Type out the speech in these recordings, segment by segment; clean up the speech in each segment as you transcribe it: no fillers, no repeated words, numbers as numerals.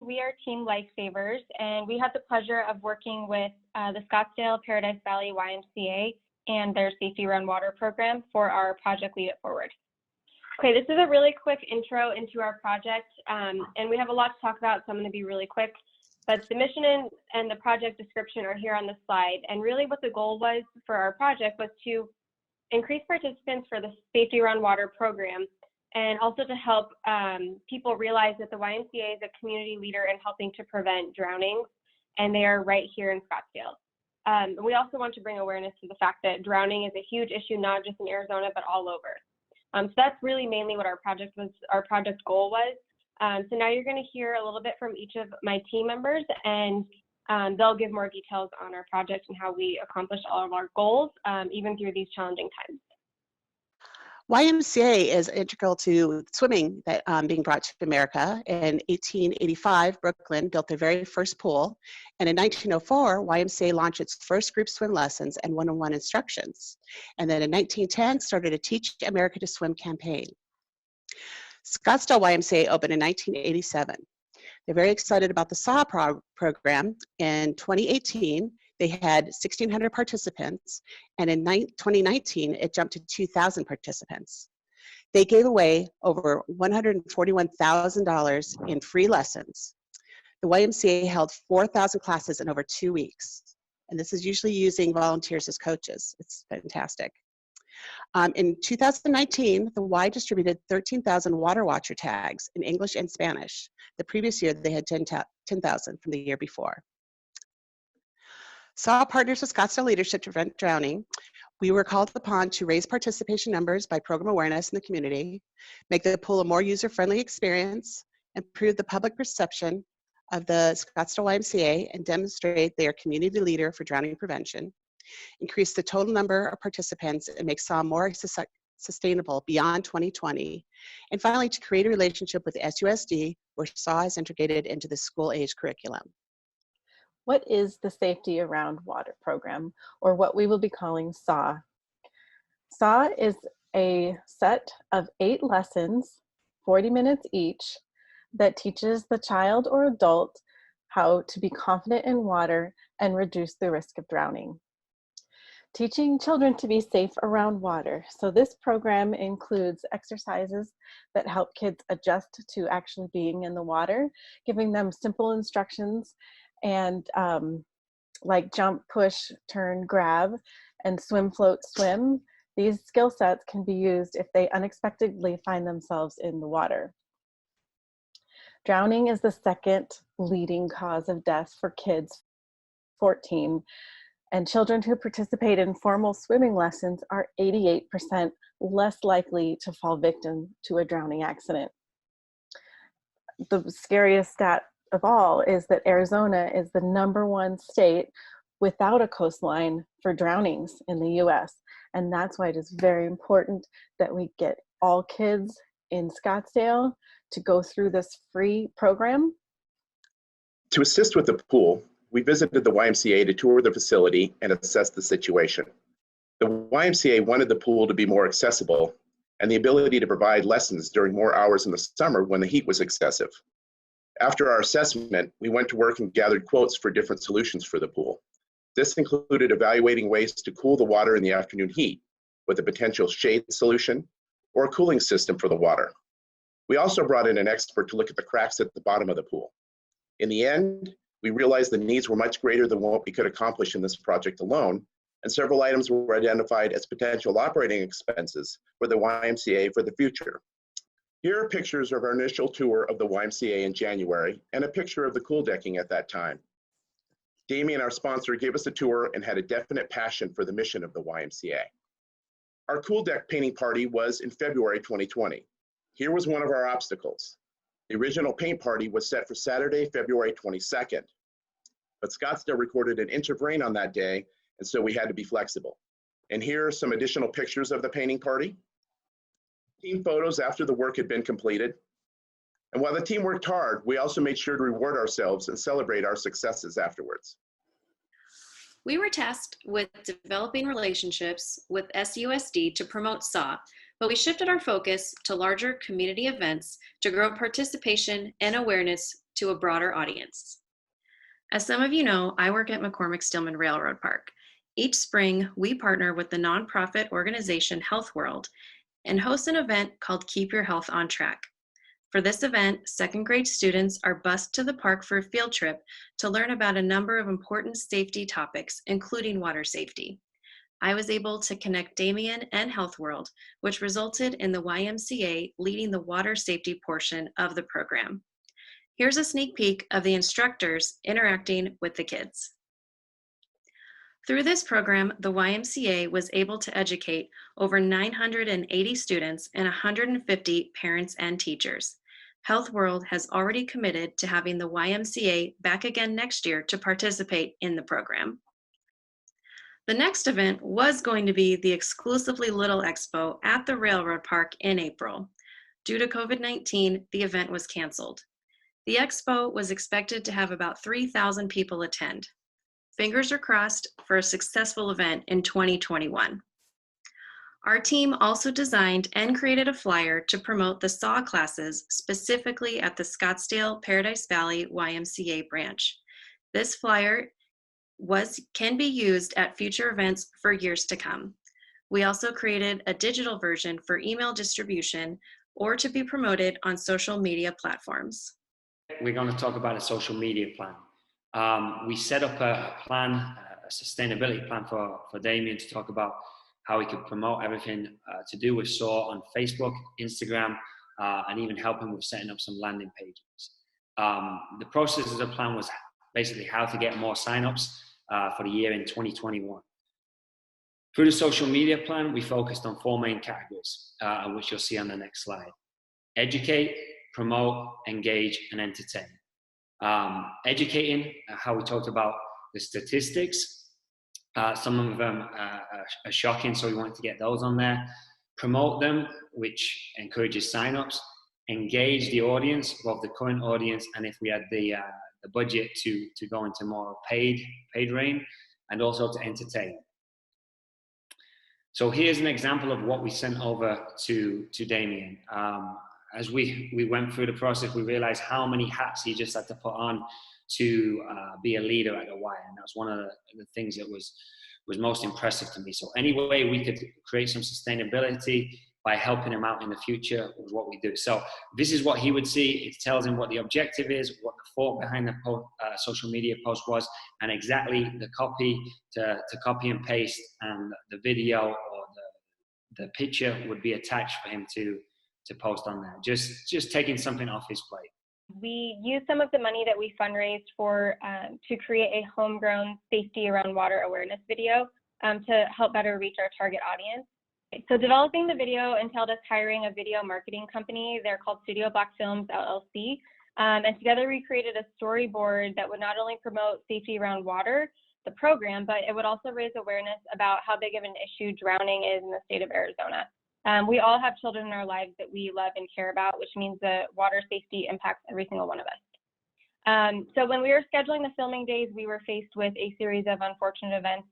We are Team Lifesavers, and we had the pleasure of working with the Scottsdale Paradise Valley YMCA and their Safety Around Water program for our project Lead It Forward. Okay, this is a really quick intro into our project, and we have a lot to talk about, so I'm going to be really quick. But the mission and the project description are here on the slide, and really what the goal was for our project was to increase participants for the Safety Around Water program, and also to help people realize that the YMCA is a community leader in helping to prevent drownings, and they are right here in Scottsdale. We also want to bring awareness to the fact that drowning is a huge issue, not just in Arizona, but all over. So that's really mainly what our project goal was. So now you're going to hear a little bit from each of my team members, and they'll give more details on our project and how we accomplished all of our goals, even through these challenging times. YMCA is integral to swimming that being brought to America. In 1885, Brooklyn built their very first pool, and in 1904, YMCA launched its first group swim lessons and one-on-one instructions. And then in 1910, started a Teach America to Swim campaign. Scottsdale YMCA opened in 1987. They're very excited about the SAW program. In 2018, they had 1,600 participants, and in 2019, it jumped to 2,000 participants. They gave away over $141,000 in free lessons. The YMCA held 4,000 classes in over 2 weeks, and this is usually using volunteers as coaches. It's fantastic. In 2019, the Y distributed 13,000 water watcher tags in English and Spanish. The previous year, they had 10,000 from the year before. SAW partners with Scottsdale Leadership to prevent drowning. We were called upon to raise participation numbers by program awareness in the community, make the pool a more user-friendly experience, improve the public perception of the Scottsdale YMCA, and demonstrate they are community leader for drowning prevention, increase the total number of participants, and make SAW more sustainable beyond 2020, and finally to create a relationship with SUSD where SAW is integrated into the school-age curriculum. What is the Safety Around Water program, or what we will be calling SAW? SAW is a set of 8 lessons, 40 minutes each, that teaches the child or adult how to be confident in water and reduce the risk of drowning. Teaching children to be safe around water. So this program includes exercises that help kids adjust to actually being in the water, giving them simple instructions and like jump, push, turn, grab, and swim, float, swim. These skill sets can be used if they unexpectedly find themselves in the water. Drowning is the second leading cause of death for kids 14, and children who participate in formal swimming lessons are 88% less likely to fall victim to a drowning accident. The scariest stat of all is that Arizona is the #1 state without a coastline for drownings in the US. And that's why it is very important that we get all kids in Scottsdale to go through this free program. To assist with the pool, we visited the YMCA to tour the facility and assess the situation. The YMCA wanted the pool to be more accessible and the ability to provide lessons during more hours in the summer when the heat was excessive. After our assessment, we went to work and gathered quotes for different solutions for the pool. This included evaluating ways to cool the water in the afternoon heat with a potential shade solution or a cooling system for the water. We also brought in an expert to look at the cracks at the bottom of the pool. In the end, we realized the needs were much greater than what we could accomplish in this project alone, and several items were identified as potential operating expenses for the YMCA for the future. Here are pictures of our initial tour of the YMCA in January and a picture of the cool decking at that time. Damien, our sponsor, gave us a tour and had a definite passion for the mission of the YMCA. Our cool deck painting party was in February 2020. Here was one of our obstacles. The original paint party was set for Saturday, February 22nd, but Scottsdale recorded an inch of rain on that day, and so we had to be flexible. And here are some additional pictures of the painting party. Team photos after the work had been completed. And while the team worked hard, we also made sure to reward ourselves and celebrate our successes afterwards. We were tasked with developing relationships with SUSD to promote SAW, but we shifted our focus to larger community events to grow participation and awareness to a broader audience. As some of you know, I work at McCormick-Stillman Railroad Park. Each spring, we partner with the nonprofit organization Health World and host an event called Keep Your Health on Track. For this event, second grade students are bused to the park for a field trip to learn about a number of important safety topics, including water safety. I was able to connect Damien and Health World, which resulted in the YMCA leading the water safety portion of the program. Here's a sneak peek of the instructors interacting with the kids. Through this program, the YMCA was able to educate over 980 students and 150 parents and teachers. Health World has already committed to having the YMCA back again next year to participate in the program. The next event was going to be the exclusively Little Expo at the Railroad Park in April. Due to COVID-19, the event was canceled. The expo was expected to have about 3,000 people attend. Fingers are crossed for a successful event in 2021. Our team also designed and created a flyer to promote the SAW classes specifically at the Scottsdale Paradise Valley YMCA branch. This flyer can be used at future events for years to come. We also created a digital version for email distribution or to be promoted on social media platforms. We're going to talk about a social media plan. We set up a plan, a sustainability plan for Damien to talk about how he could promote everything to do with SAW on Facebook, Instagram, and even help him with setting up some landing pages. The process of the plan was basically how to get more signups for the year in 2021. Through the social media plan, we focused on 4 main categories, which you'll see on the next slide. Educate, promote, engage, and entertain. Educating, how we talked about the statistics. Some of them are shocking, so we wanted to get those on there. Promote them, which encourages signups. Engage the audience, both the current audience, and if we had the budget to go into more paid reign, and also to entertain. So here's an example of what we sent over to Damien. As we went through the process, we realized how many hats he just had to put on to be a leader at the Y, and that's one of the things that was most impressive to me. So any way we could create some sustainability by helping him out in the future was what we do. So this is what he would see. It tells him what the objective is, what the thought behind the social media post was, and exactly the copy to copy and paste, and the video or the picture would be attached for him to post on there. Just taking something off his plate. We used some of the money that we fundraised for to create a homegrown safety around water awareness video to help better reach our target audience. So developing the video entailed us hiring a video marketing company. They're called Studio Black Films, LLC. And together we created a storyboard that would not only promote safety around water, the program, but it would also raise awareness about how big of an issue drowning is in the state of Arizona. We all have children in our lives that we love and care about, which means that water safety impacts every single one of us. So when we were scheduling the filming days, we were faced with a series of unfortunate events,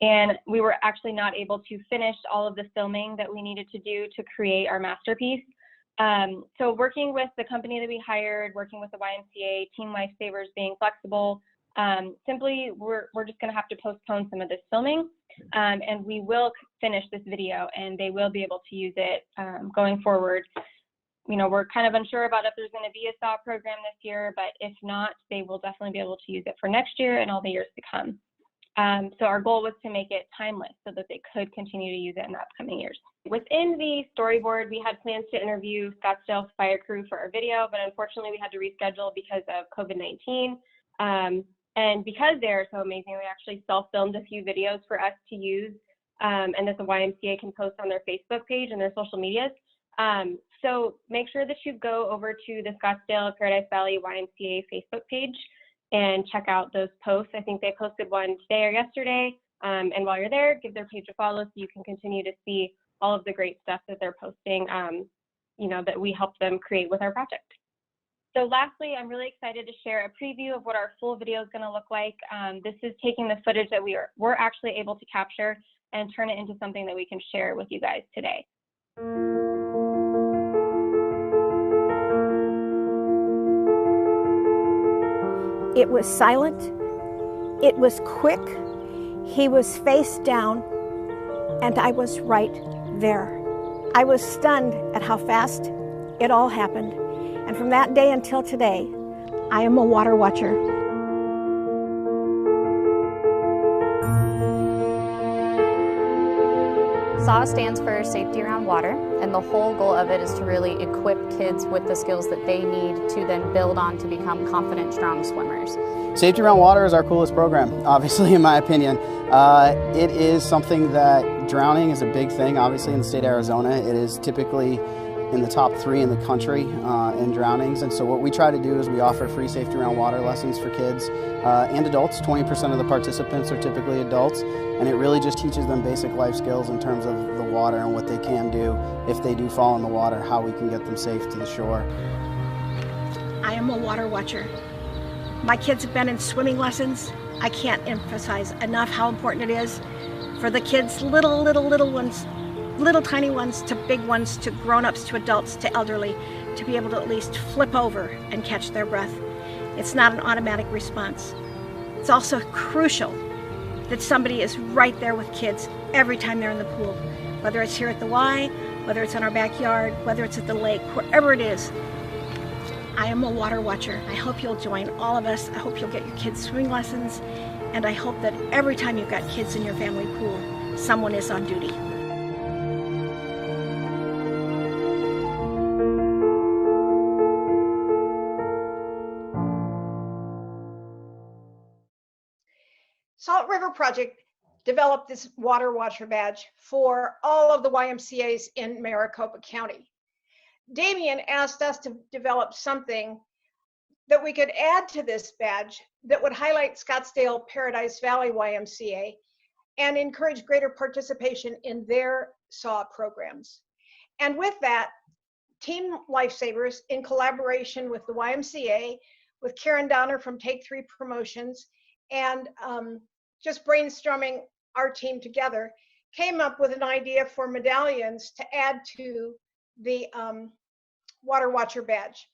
and we were actually not able to finish all of the filming that we needed to do to create our masterpiece. So working with the company that we hired, working with the YMCA, Team Lifesavers being flexible, simply we're just going to have to postpone some of this filming, and we will finish this video and they will be able to use it going forward. You know, we're kind of unsure about if there's going to be a SAW program this year, but if not, they will definitely be able to use it for next year and all the years to come. So our goal was to make it timeless so that they could continue to use it in the upcoming years. Within the storyboard, we had plans to interview Scottsdale fire crew for our video, but unfortunately we had to reschedule because of COVID-19. And because they're so amazing, we actually self-filmed a few videos for us to use and that the YMCA can post on their Facebook page and their social medias. So make sure that you go over to the Scottsdale Paradise Valley YMCA Facebook page and check out those posts. I think they posted one today or yesterday. And while you're there, give their page a follow so you can continue to see all of the great stuff that they're posting, you know, that we helped them create with our project. So lastly, I'm really excited to share a preview of what our full video is going to look like. This is taking the footage that we're actually able to capture and turn it into something that we can share with you guys today. It was silent, it was quick, he was face down, and I was right there. I was stunned at how fast it all happened, and from that day until today, I am a water watcher. SAW stands for Safety Around Water, and the whole goal of it is to really equip kids with the skills that they need to then build on to become confident, strong swimmers. Safety Around Water is our coolest program, obviously, in my opinion. It is something that drowning is a big thing, obviously, in the state of Arizona. It is typically in the top 3 in the country in drownings. And so what we try to do is we offer free safety around water lessons for kids and adults. 20% of the participants are typically adults. And it really just teaches them basic life skills in terms of the water and what they can do if they do fall in the water, how we can get them safe to the shore. I am a water watcher. My kids have been in swimming lessons. I can't emphasize enough how important it is for the kids, little ones, little tiny ones to big ones, to grown-ups, to adults, to elderly, to be able to at least flip over and catch their breath. It's not an automatic response. It's also crucial that somebody is right there with kids every time they're in the pool, whether it's here at the Y, whether it's in our backyard, whether it's at the lake, wherever it is. I am a water watcher. I hope you'll join all of us. I hope you'll get your kids swimming lessons, and I hope that every time you've got kids in your family pool, someone is on duty. Salt River Project developed this Water Watcher badge for all of the YMCAs in Maricopa County. Damien asked us to develop something that we could add to this badge that would highlight Scottsdale Paradise Valley YMCA and encourage greater participation in their SAW programs. And with that, Team Lifesavers, in collaboration with the YMCA, with Karen Donner from Take 3 Promotions, and just brainstorming our team together, came up with an idea for medallions to add to the Water Watcher badge.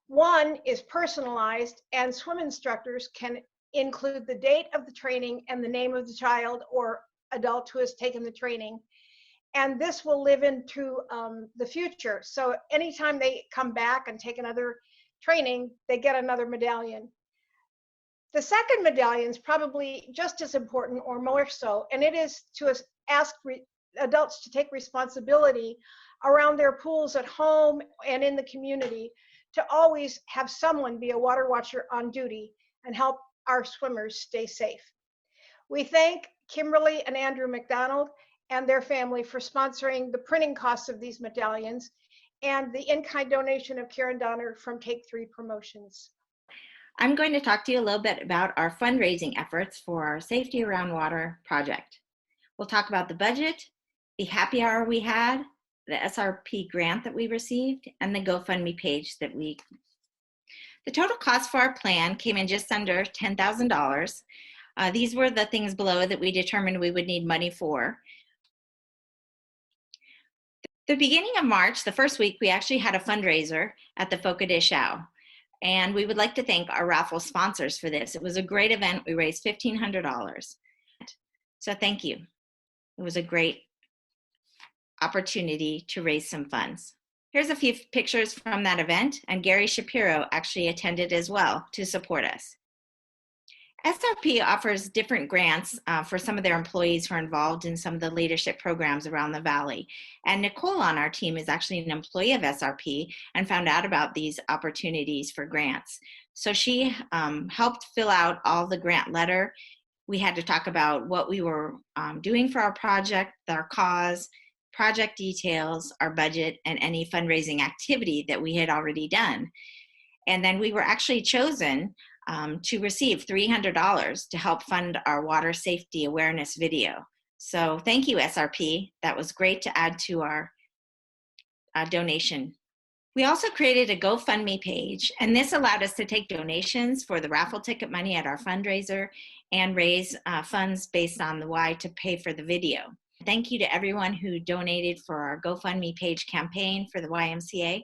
One is personalized, and swim instructors can include the date of the training and the name of the child or adult who has taken the training. And this will live into the future. So anytime they come back and take another training, they get another medallion. The second medallion is probably just as important or more so, and it is to ask adults to take responsibility around their pools at home and in the community, to always have someone be a water watcher on duty and help our swimmers stay safe. We thank Kimberly and Andrew McDonald and their family for sponsoring the printing costs of these medallions and the in-kind donation of Karen Donner from Take 3 Promotions. I'm going to talk to you a little bit about our fundraising efforts for our Safety Around Water project. We'll talk about the budget, the happy hour we had, the SRP grant that we received, and the GoFundMe page that we. The total cost for our plan came in just under $10,000. These were the things below that we determined we would need money for. The beginning of March, the first week, we actually had a fundraiser at the Foca de Chao. And we would like to thank our raffle sponsors for this. It was a great event. We raised $1,500. So thank you. It was a great opportunity to raise some funds. Here's a few pictures from that event, and Gary Shapiro actually attended as well to support us. SRP offers different grants for some of their employees who are involved in some of the leadership programs around the Valley. And Nicole on our team is actually an employee of SRP and found out about these opportunities for grants. So she helped fill out all the grant letter. We had to talk about what we were doing for our project, our cause, project details, our budget, and any fundraising activity that we had already done. And then we were actually chosen to receive $300 to help fund our water safety awareness video. So thank you, SRP. That was great to add to our donation. We also created a GoFundMe page, and this allowed us to take donations for the raffle ticket money at our fundraiser and raise funds based on the Y to pay for the video. Thank you to everyone who donated for our GoFundMe page campaign for the YMCA.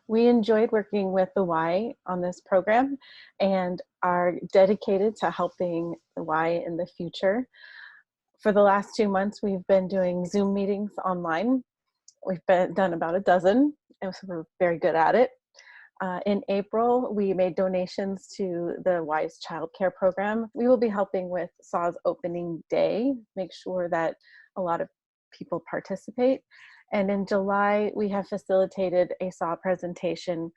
We enjoyed working with the Y on this program and are dedicated to helping the Y in the future. For the last 2 months, we've been doing Zoom meetings online. We've done about a dozen, and so we're very good at it. In April, we made donations to the Y's Child Care Program. We will be helping with SAW's opening day, make sure that a lot of people participate. And in July, we have facilitated a SAW presentation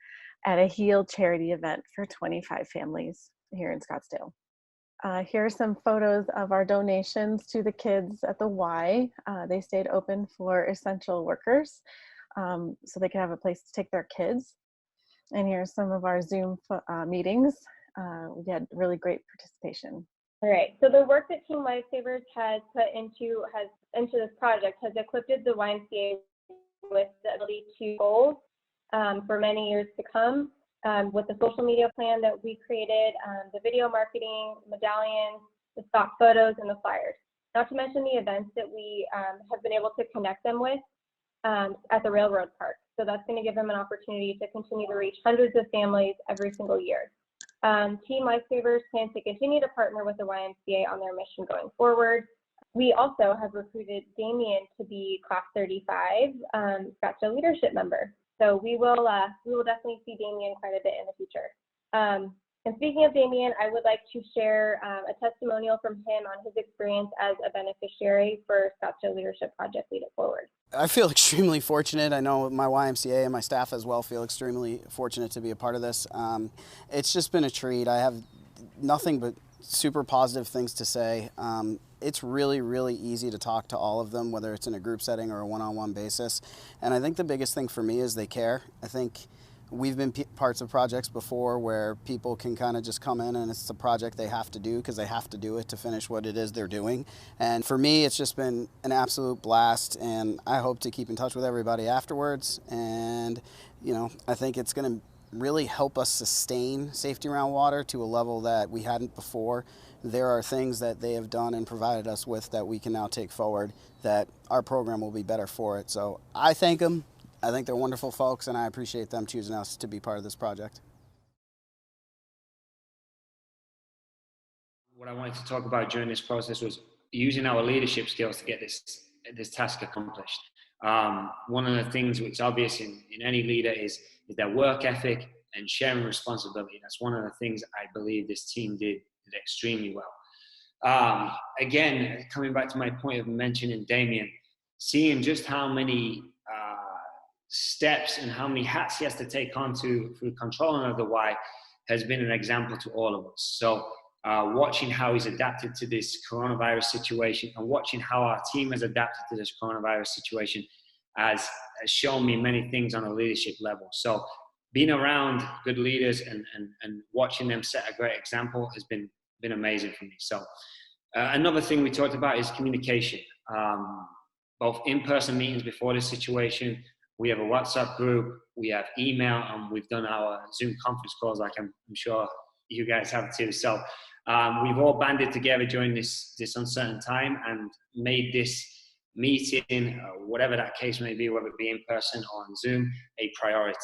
at a HEAL charity event for 25 families here in Scottsdale. Here are some photos of our donations to the kids at the Y. They stayed open for essential workers so they could have a place to take their kids. And here's some of our Zoom meetings. We had really great participation. All right, so the work that Team Lifesavers has put into this project has equipped the YMCA with the ability to goals for many years to come, with the social media plan that we created, the video marketing, medallions, the stock photos, and the flyers. Not to mention the events that we have been able to connect them with at the railroad park. So that's going to give them an opportunity to continue to reach hundreds of families every single year. Team Lifesavers plans to continue to partner with the YMCA on their mission going forward. We also have recruited Damien to be Class 35 Scottsdale Leadership Member. So we will definitely see Damien quite a bit in the future. And speaking of Damien, I would like to share a testimonial from him on his experience as a beneficiary for Scottsdale Leadership Project Lead It Forward. I feel extremely fortunate. I know my YMCA and my staff as well feel extremely fortunate to be a part of this. It's just been a treat. I have nothing but super positive things to say. It's really, really easy to talk to all of them, whether it's in a group setting or a one-on-one basis. And I think the biggest thing for me is they care. I think we've been parts of projects before where people can kind of just come in and it's the project they have to do because they have to do it to finish what it is they're doing. And for me, it's just been an absolute blast, and I hope to keep in touch with everybody afterwards. And, you know, I think it's going to really help us sustain safety around water to a level that we hadn't before. There are things that they have done and provided us with that we can now take forward that our program will be better for it. So I thank them. I think they're wonderful folks, and I appreciate them choosing us to be part of this project. What I wanted to talk about during this process was using our leadership skills to get this task accomplished. One of the things which is obvious in any leader is their work ethic and sharing responsibility. That's one of the things I believe this team did extremely well. Again, coming back to my point of mentioning Damien, seeing just how many steps and how many hats he has to take on through controlling of the Y has been an example to all of us. So watching how he's adapted to this coronavirus situation and watching how our team has adapted to this coronavirus situation has shown me many things on a leadership level. So being around good leaders and watching them set a great example has been amazing for me. So another thing we talked about is communication. Both in-person meetings before this situation, we have a WhatsApp group, we have email, and we've done our Zoom conference calls like I'm sure you guys have too. So we've all banded together during this uncertain time and made this meeting, whatever that case may be, whether it be in person or on Zoom, a priority.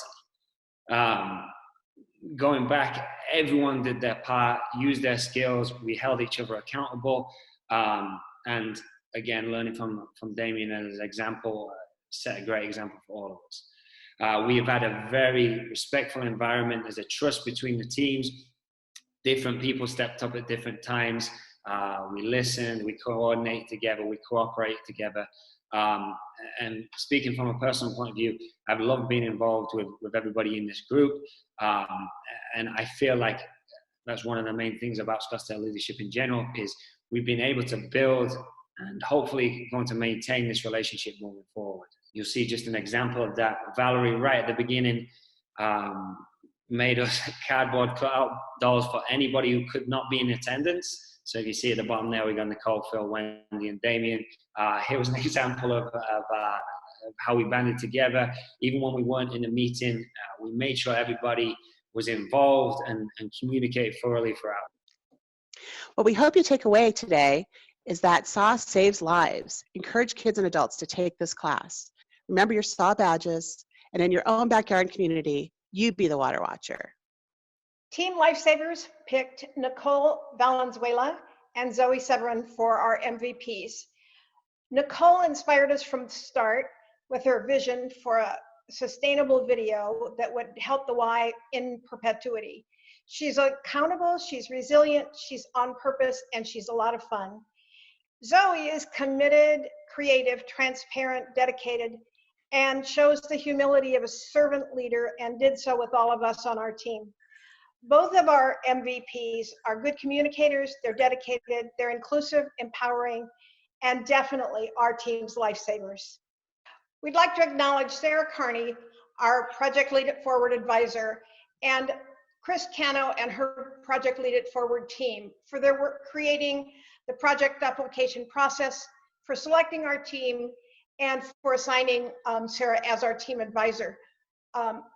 Going back, everyone did their part, used their skills, we held each other accountable, and again, learning from Damien as an example, set a great example for all of us. We have had a very respectful environment. There's a trust between the teams. Different people stepped up at different times. We listened, we coordinate together, we cooperate together. And speaking from a personal point of view, I've loved being involved with everybody in this group. And I feel like that's one of the main things about Scottsdale leadership in general is we've been able to build and hopefully going to maintain this relationship moving forward. You'll see just an example of that. Valerie, right at the beginning, made us cardboard cutout dolls for anybody who could not be in attendance. So if you see at the bottom there, we got Nicole, Phil, Wendy, and Damien. Here was an example of how we banded together. Even when we weren't in a meeting, we made sure everybody was involved and communicated thoroughly throughout. What we hope you take away today is that SAW saves lives. Encourage kids and adults to take this class. Remember your SAW badges, and in your own backyard and community, You be the water watcher. Team Lifesavers picked Nicole Valenzuela and Zoe Severin for our MVPs. Nicole inspired us from the start with her vision for a sustainable video that would help the Y in perpetuity. She's accountable, she's resilient, she's on purpose, and she's a lot of fun. Zoe is committed, creative, transparent, dedicated, and shows the humility of a servant leader and did so with all of us on our team. Both of our MVPs are good communicators, they're dedicated, they're inclusive, empowering, and definitely our team's lifesavers. We'd like to acknowledge Sarah Carney, our Project Lead It Forward advisor, and Chris Cano and her Project Lead It Forward team for their work creating the project application process, for selecting our team, and for assigning Sarah as our team advisor.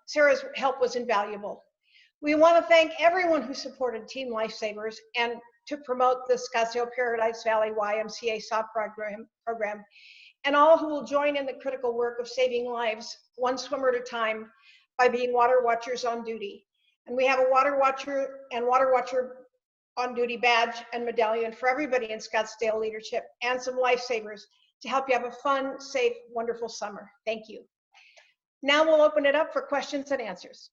Sarah's help was invaluable. We want to thank everyone who supported Team Lifesavers and to promote the Scottsdale Paradise Valley YMCA SAW program, and all who will join in the critical work of saving lives one swimmer at a time by being water watchers on duty. And we have a water watcher and water watcher on duty badge and medallion for everybody in Scottsdale leadership and some lifesavers to help you have a fun, safe, wonderful summer. Thank you. Now we'll open it up for questions and answers.